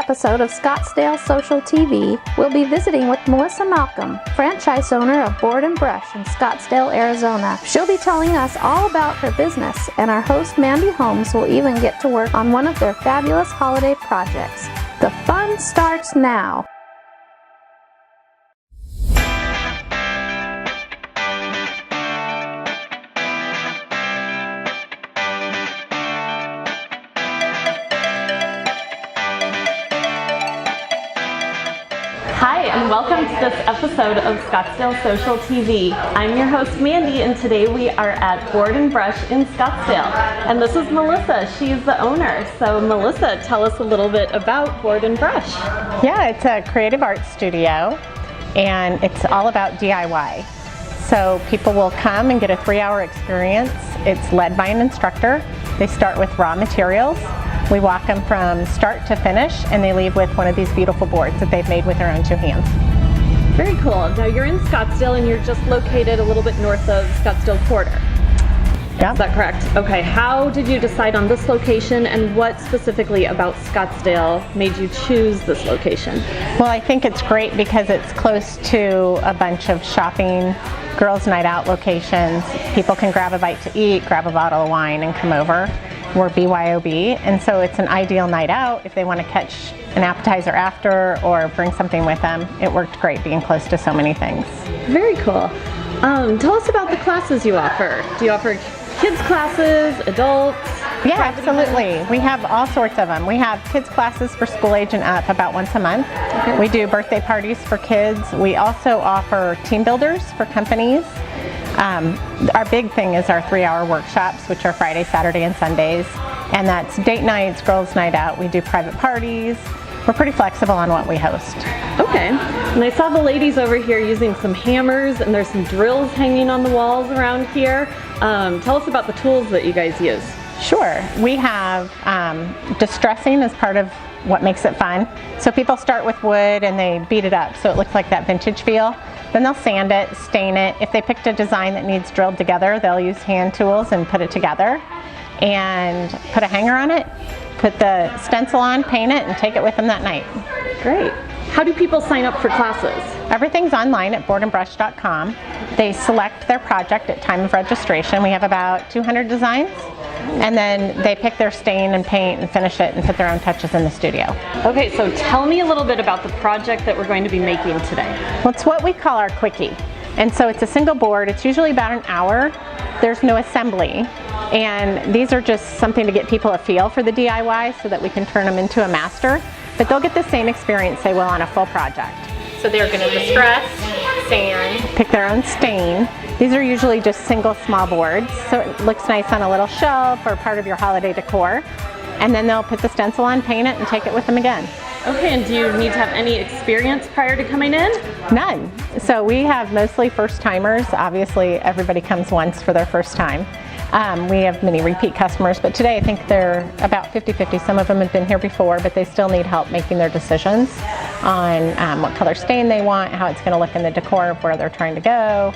episode of Scottsdale Social TV, we'll be visiting with Melissa Malcolm, franchise owner of Board and Brush in Scottsdale, Arizona. She'll be telling us all about her business, and our host Mandy Holmes will even get to work on one of their fabulous holiday projects. The fun starts now. Hi, and welcome to this episode of Scottsdale Social TV. I'm your host Mandy, and today we are at Board and Brush in Scottsdale. And this is Melissa, she's the owner. So Melissa, tell us a little bit about Board and Brush. Yeah, it's a creative arts studio, and it's all about DIY. So people will come and get a 3-hour experience. It's led by an instructor. They start with raw materials. We walk them from start to finish, and they leave with one of these beautiful boards that they've made with their own 2 hands. Very cool. Now you're in Scottsdale and you're just located a little bit north of Scottsdale Quarter. Yeah. Is that correct? Okay, how did you decide on this location, and what specifically about Scottsdale made you choose this location? Well, I think it's great because it's close to a bunch of shopping, girls' night out locations. People can grab a bite to eat, grab a bottle of wine, and come over. We're BYOB, and so it's an ideal night out if they want to catch an appetizer after or bring something with them. It worked great being close to so many things. Very cool. Tell us about the classes you offer. Do you offer kids classes, adults? Yeah, absolutely. We have all sorts of them. We have kids classes for school age and up about once a month. Okay. We do birthday parties for kids. We also offer team builders for companies. Our big thing is our 3-hour workshops, which are Friday, Saturday, and Sundays. And that's date nights, girls' night out. We do private parties. We're pretty flexible on what we host. Okay. And I saw the ladies over here using some hammers, and there's some drills hanging on the walls around here. Tell us about the tools that you guys use. Sure. We have distressing as part of what makes it fun. So people start with wood and they beat it up so it looks like that vintage feel. Then they'll sand it, stain it. If they picked a design that needs drilled together, they'll use hand tools and put it together and put a hanger on it, put the stencil on, paint it, and take it with them that night. Great. How do people sign up for classes? Everything's online at boardandbrush.com. They select their project at time of registration. We have about 200 designs, and then they pick their stain and paint and finish it and put their own touches in the studio. Okay, so tell me a little bit about the project that we're going to be making today. Well, it's what we call our quickie. And so it's a single board. It's usually about an hour. There's no assembly. And these are just something to get people a feel for the DIY so that we can turn them into a master. But they'll get the same experience they will on a full project. So they're going to distress, sand, pick their own stain. These are usually just single small boards, so it looks nice on a little shelf or part of your holiday decor. And then they'll put the stencil on, paint it, and take it with them again. Okay, and do you need to have any experience prior to coming in? None. So we have mostly first timers. Obviously, everybody comes once for their first time. We have many repeat customers, but today I think they're about 50-50. Some of them have been here before, but they still need help making their decisions on what color stain they want, how it's going to look in the decor of where they're trying to go.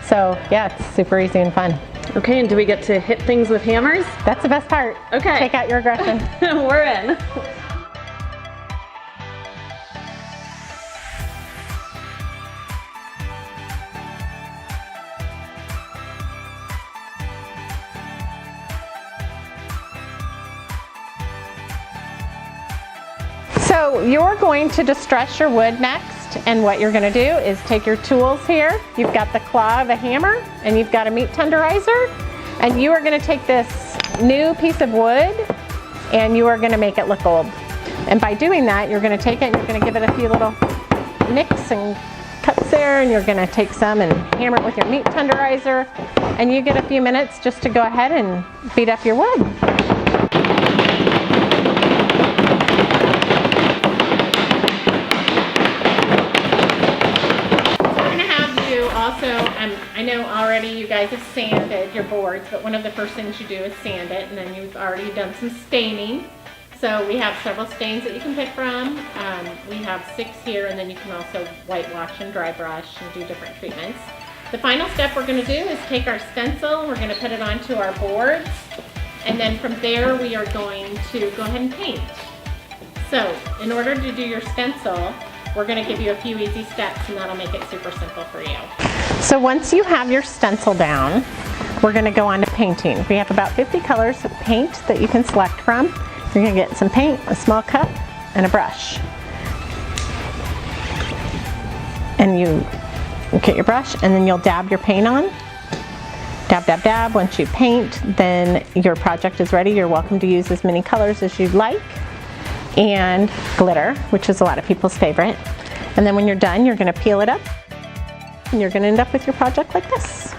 So yeah, it's super easy and fun. Okay, and do we get to hit things with hammers? That's the best part. Okay. Take out your aggression. We're in. So you're going to distress your wood next, and what you're going to do is take your tools here. You've got the claw of a hammer, and you've got a meat tenderizer, and you are going to take this new piece of wood and you are going to make it look old. And by doing that, you're going to take it and you're going to give it a few little nicks and cuts there, and you're going to take some and hammer it with your meat tenderizer, and you get a few minutes just to go ahead and beat up your wood. I know already you guys have sanded your boards, but one of the first things you do is sand it, and then you've already done some staining. So we have several stains that you can pick from. We have 6 here, and then you can also whitewash and dry brush and do different treatments. The final step we're going to do is take our stencil, we're going to put it onto our boards, and then from there we are going to go ahead and paint. So, in order to do your stencil, we're going to give you a few easy steps, and that'll make it super simple for you. So once you have your stencil down, we're going to go on to painting. We have about 50 colors of paint that you can select from. You're going to get some paint, a small cup, and a brush. And you get your brush, and then you'll dab your paint on. Dab, dab, dab. Once you paint, then your project is ready. You're welcome to use as many colors as you'd like. And glitter, which is a lot of people's favorite. And then when you're done, you're going to peel it up, and you're going to end up with your project like this.